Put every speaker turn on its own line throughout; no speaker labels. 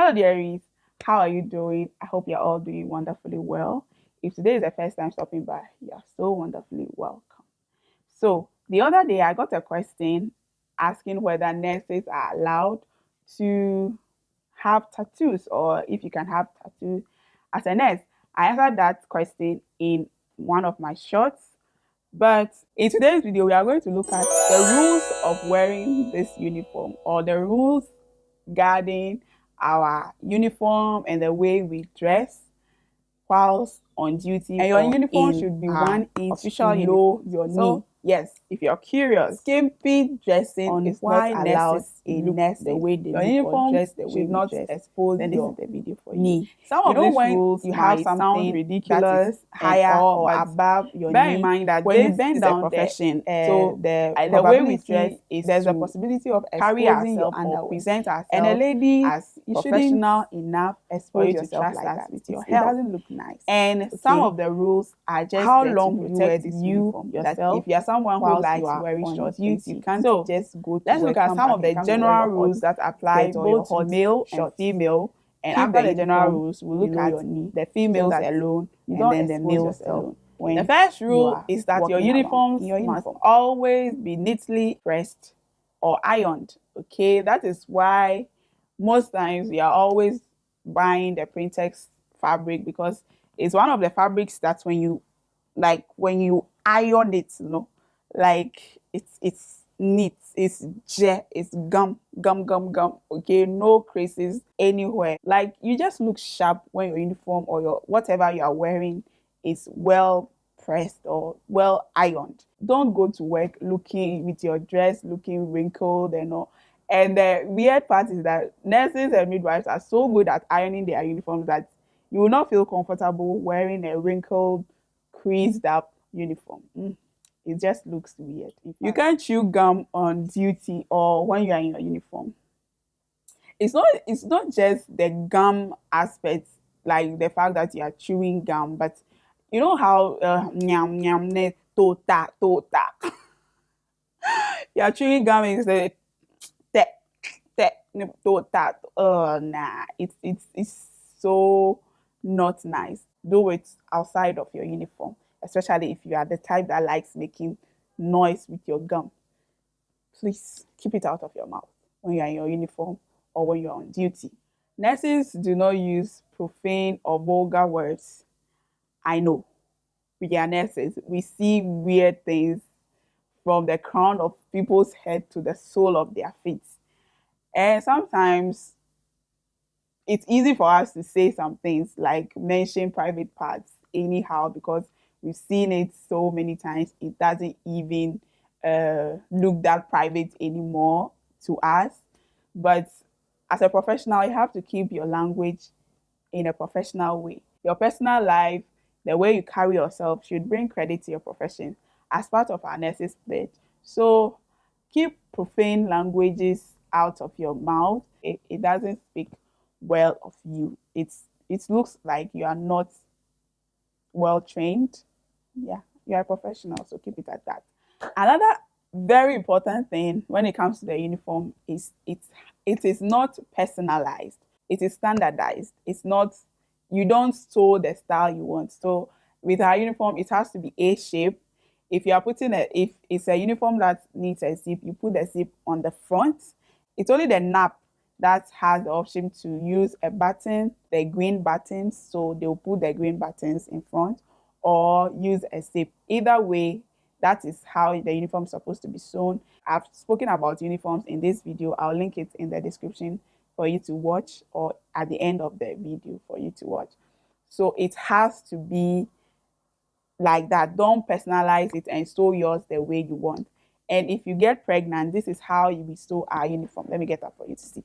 Hello dearies, how are you doing? I hope you're all doing wonderfully well. If today is the first time stopping by, you're so wonderfully welcome. So the other day I got a question asking whether nurses are allowed to have tattoos or if you can have tattoos as a nurse. I answered that question in one of my shorts, but in today's video, we are going to look at the rules of wearing this uniform or the rules guarding our uniform and the way we dress whilst on duty. And your uniform should be 1 inch below your knee. So, yes, if you're curious, skimpy dressing on is not allowed in nursing. The way they your uniform dress, the way should not expose then your this is the video for knee. You. Some of these rules you have something ridiculous, higher or above your knee. Bear in mind that when you bend down the profession, so the way we dress is there's a possibility of carry ourselves or present ourselves, and a lady as professional enough expose yourself like that with your health. It doesn't look nice. And some of the rules are just how long will you wear this uniform yourself. If you're someone who likes wearing short things, you can't just go to let's look at some of the general rules that apply both to male and female. And after the general rules, we'll look at the females alone and then the males alone. The first rule is that your uniforms must always be neatly pressed or ironed. Okay, that is why most times we are always buying the Printex fabric because it's one of the fabrics that when you iron it, like it's neat, it's gum. Okay, no creases anywhere. Like you just look sharp when your uniform or your whatever you are wearing is well pressed or well ironed. Don't go to work looking with your dress looking wrinkled and all. And the weird part is that nurses and midwives are so good at ironing their uniforms that you will not feel comfortable wearing a wrinkled, creased up uniform. It just looks weird. You can't chew gum on duty or when you are in your uniform. It's not just the gum aspect, like the fact that you are chewing gum, but you know how nyam nyam ne tota. You are chewing gum and it's nah, it's so not nice. Do it outside of your uniform, especially if you are the type that likes making noise with your gum. Please keep it out of your mouth when you are in your uniform or when you're on duty. Nurses do not use profane or vulgar words. I know. We are nurses. We see weird things from the crown of people's head to the sole of their feet. And sometimes it's easy for us to say some things like mention private parts anyhow because we've seen it so many times. It doesn't even look that private anymore to us. But as a professional, you have to keep your language in a professional way. Your personal life, the way you carry yourself should bring credit to your profession as part of our nurses pledge. So keep profane languages out of your mouth. It doesn't speak well of you. It looks like you are not well trained. Yeah, you are a professional, so keep it at that. Another very important thing when it comes to the uniform is it is not personalized. It is standardized. It's not, you don't sew the style you want. So with our uniform, it has to be A shape. If you are if it's a uniform that needs a zip, you put the zip on the front. It's only the nap that has the option to use a button, the green buttons. So they'll put the green buttons in front or use a zip. Either way, that is how the uniform is supposed to be sewn. I've spoken about uniforms in this video. I'll link it in the description for you to watch or at the end of the video for you to watch. So it has to be like that. Don't personalize it and sew yours the way you want. And if you get pregnant, this is how you will sew our uniform. Let me get that for you to see.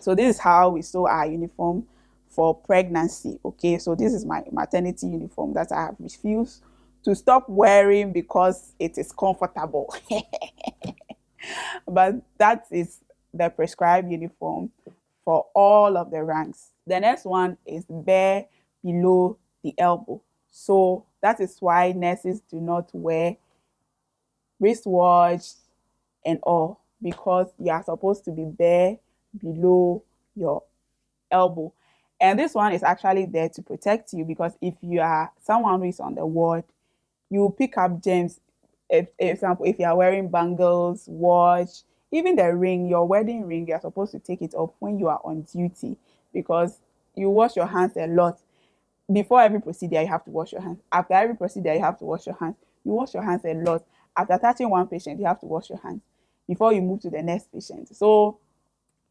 So this is how we sew our uniform for pregnancy. Okay, so this is my maternity uniform that I have refused to stop wearing because it is comfortable. But that is the prescribed uniform for all of the ranks. The next one is bare below the elbow. So that is why nurses do not wear wristwatch and all, because you are supposed to be bare below your elbow. And this one is actually there to protect you because if you are someone who is on the ward, you pick up germs. If, example, if you are wearing bangles, watch, even the ring, your wedding ring, you're supposed to take it off when you are on duty because you wash your hands a lot. Before every procedure, you have to wash your hands. After every procedure, you have to wash your hands. You wash your hands a lot. After touching one patient, you have to wash your hands before you move to the next patient. So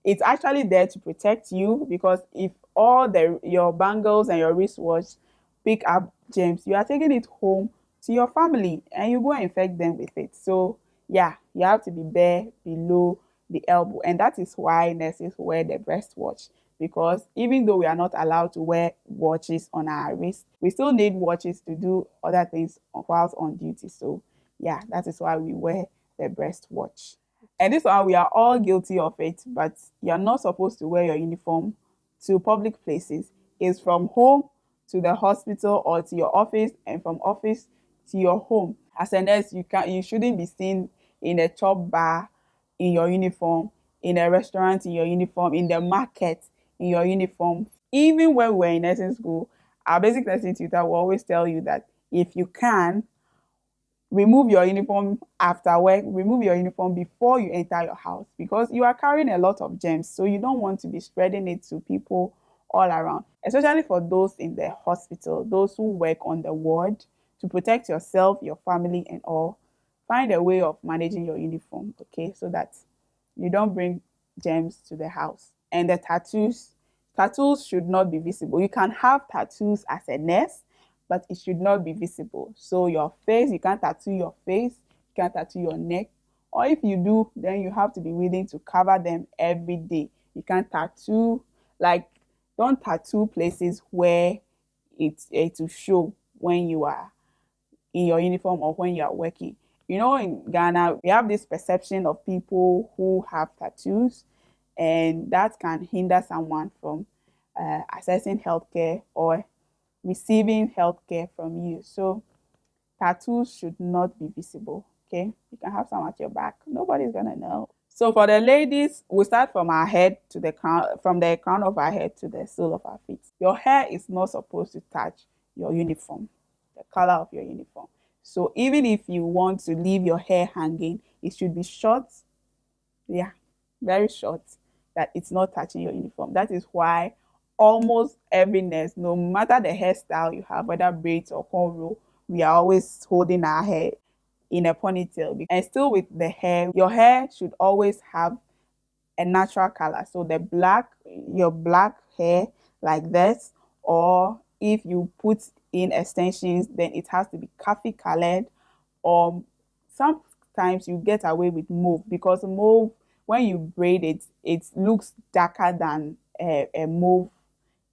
it's actually there to protect you because if all the your bangles and your wristwatch pick up germs, you are taking it home to your family and you go and infect them with it. So yeah, you have to be bare below the elbow, and that is why nurses wear the breast watch because even though we are not allowed to wear watches on our wrist, we still need watches to do other things whilst on duty. So yeah, that is why we wear the breast watch. And this one, we are all guilty of it, but you're not supposed to wear your uniform to public places. It's from home to the hospital or to your office, and from office to your home. As a nurse, you shouldn't be seen in a chop bar in your uniform, in a restaurant in your uniform, in the market in your uniform. Even when we were in nursing school, our basic nursing tutor will always tell you that if you can, remove your uniform after work, remove your uniform before you enter your house because you are carrying a lot of germs. So you don't want to be spreading it to people all around, especially for those in the hospital, those who work on the ward to protect yourself, your family, and all. Find a way of managing your uniform, okay, so that you don't bring germs to the house. And the tattoos should not be visible. You can have tattoos as a nurse, but it should not be visible. So your face, you can't tattoo your face, you can't tattoo your neck. Or if you do, then you have to be willing to cover them every day. You can't tattoo, like, don't tattoo places where it will show when you are in your uniform or when you are working. You know, in Ghana, we have this perception of people who have tattoos, and that can hinder someone from accessing healthcare or receiving healthcare from you. So tattoos should not be visible. Okay, you can have some at your back. Nobody's gonna know. So for the ladies, we start from our head to the crown, from the crown of our head to the sole of our feet. Your hair is not supposed to touch your uniform, the color of your uniform. So even if you want to leave your hair hanging, it should be short, yeah, very short, that it's not touching your uniform. That is why almost every nurse, no matter the hairstyle you have, whether braids or cornrow, we are always holding our hair in a ponytail. And still with the hair, your hair should always have a natural color. So your black hair like this, or if you put in extensions, then it has to be coffee colored, or sometimes you get away with mauve because mauve, when you braid it, it looks darker than a mauve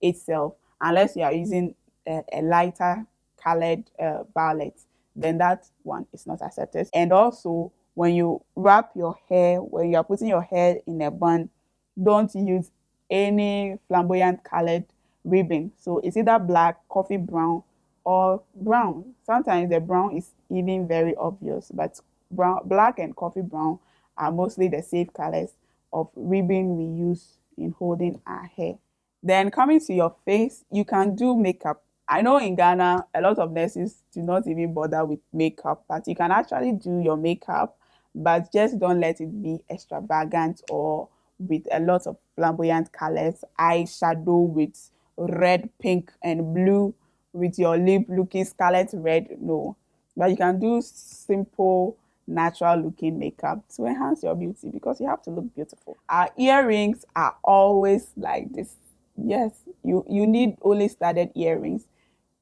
itself, unless you are using a lighter colored violet, then that one is not accepted. And also, when you wrap your hair, when you are putting your hair in a bun, don't use any flamboyant colored ribbon. So it's either black, coffee brown, or brown. Sometimes the brown is even very obvious, but black and coffee brown are mostly the safe colors of ribbon we use in holding our hair. Then coming to your face, you can do makeup. I know in Ghana, a lot of nurses do not even bother with makeup, but you can actually do your makeup, but just don't let it be extravagant or with a lot of flamboyant colors, eyeshadow with red, pink, and blue, with your lip looking scarlet red. No, but you can do simple, natural looking makeup to enhance your beauty because you have to look beautiful. Our earrings are always like this. Yes, you need only studded earrings,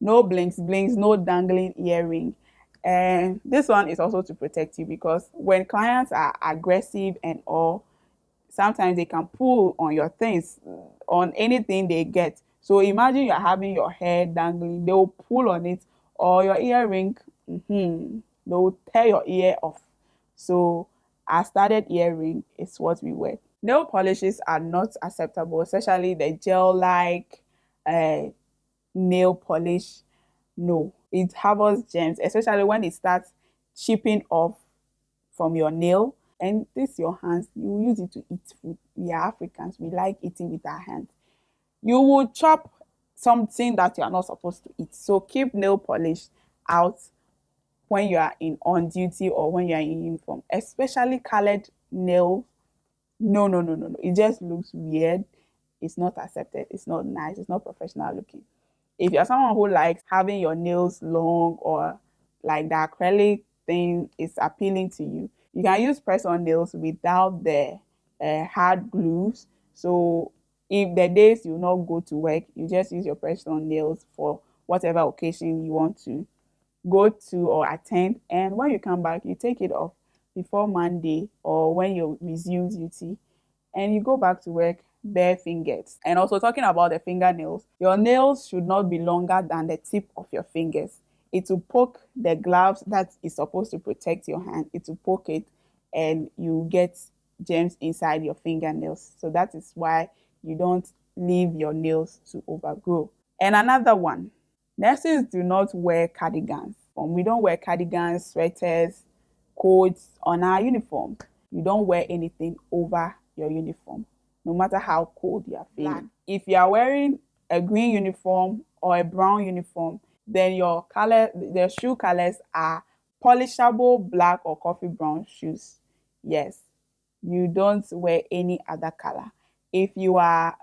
no blinks, no dangling earring. And this one is also to protect you because when clients are aggressive and all, sometimes they can pull on your things, on anything they get. So imagine you're having your hair dangling, they will pull on it, or your earring, they will tear your ear off. So our studded earring is what we wear. Nail polishes are not acceptable, especially the gel-like uh, nail polish. No, it harbors germs, especially when it starts chipping off from your nail. And this your hands, you use it to eat food. We are Africans, we like eating with our hands. You will chop something that you are not supposed to eat. So keep nail polish out when you are in on duty or when you are in uniform, especially colored nail. No, no, no, no, no. It just looks weird. It's not accepted. It's not nice. It's not professional looking. If you're someone who likes having your nails long or like the acrylic thing is appealing to you, you can use press-on nails without the hard glues. So if the days you not go to work, you just use your press-on nails for whatever occasion you want to go to or attend. And when you come back, you take it off before Monday or when you resume duty and you go back to work bare fingers. And also talking about the fingernails, your nails should not be longer than the tip of your fingers. It will poke the gloves that is supposed to protect your hand. It will poke it and you get germs inside your fingernails. So that is why you don't leave your nails to overgrow. And another one, nurses do not wear cardigans. We don't wear cardigans, sweaters, coats on our uniform. You don't wear anything over your uniform, no matter how cold you are feeling. If you are wearing a green uniform or a brown uniform, then your color, the shoe colors are polishable black or coffee brown shoes. Yes, you don't wear any other color. If you are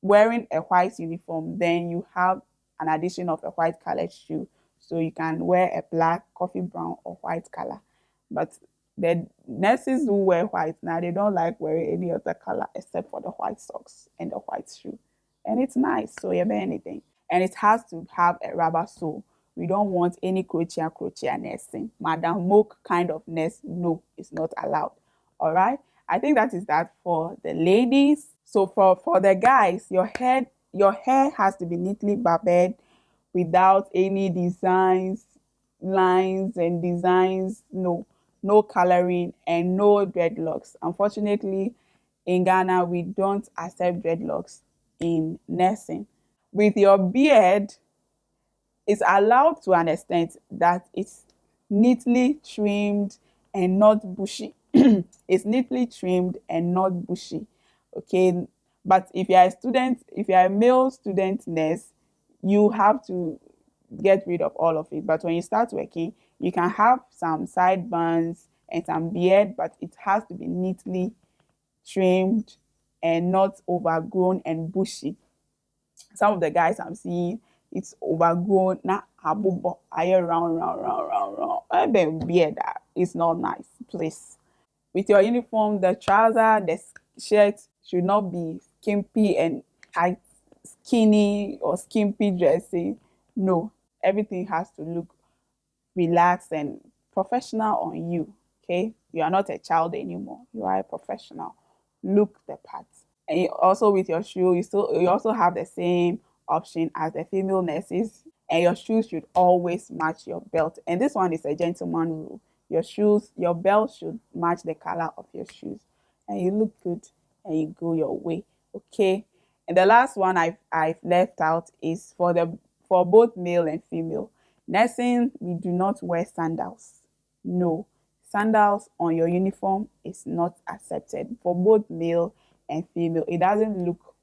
wearing a white uniform, then you have an addition of a white colored shoe. So you can wear a black, coffee brown, or white color. But the nurses who wear white now, they don't like wearing any other color except for the white socks and the white shoe. And it's nice, so you wear anything. And it has to have a rubber sole. We don't want any crochet nursing. Madam Moke kind of nurse, no, it's not allowed. All right. I think that is that for the ladies. So for the guys, your hair has to be neatly barbered without any designs, lines and designs. No, no coloring and no dreadlocks. Unfortunately, in Ghana, we don't accept dreadlocks in nursing. With your beard, it's allowed to an extent that it's neatly trimmed and not bushy. It's neatly trimmed and not bushy. Okay. But if you're a student, if you're a male student nurse, you have to get rid of all of it. But when you start working, you can have some sideburns and some beard, but it has to be neatly trimmed and not overgrown and bushy. Some of the guys I'm seeing, it's overgrown. Now, I round. I bet beard that it's not nice, please. With your uniform, the trouser, the shirt should not be skimpy and tight, skinny or skimpy dressing. No, everything has to look relaxed and professional on you. Okay, you are not a child anymore. You are a professional. Look the part. And also with your shoe, you also have the same option as the female nurses. And your shoes should always match your belt. And this one is a gentleman rule. Your belt should match the color of your shoes. And you look good and you go your way. Okay. And the last one I've left out is for both male and female. Nursing, we do not wear sandals. No. Sandals on your uniform is not accepted for both male and female. It doesn't look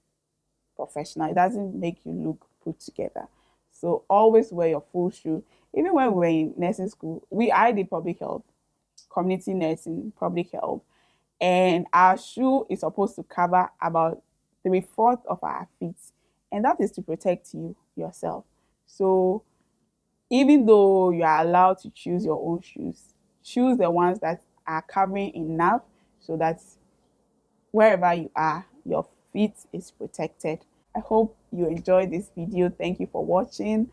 professional. It doesn't make you look put together. So always wear your full shoe. Even when we were in nursing school, I did public health, community nursing, public health, and our shoe is supposed to cover about 3/4 of our feet, and that is to protect you yourself. So even though you are allowed to choose your own shoes, choose the ones that are covering enough so that wherever you are, your feet is protected. I hope you enjoyed this video. Thank you for watching.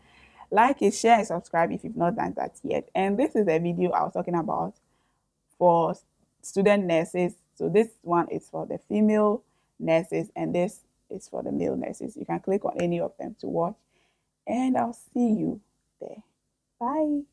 Like it, share, and subscribe if you've not done that yet. And this is the video I was talking about for student nurses. So this one is for the female nurses and this is for the male nurses. You can click on any of them to watch. And I'll see you there. Bye.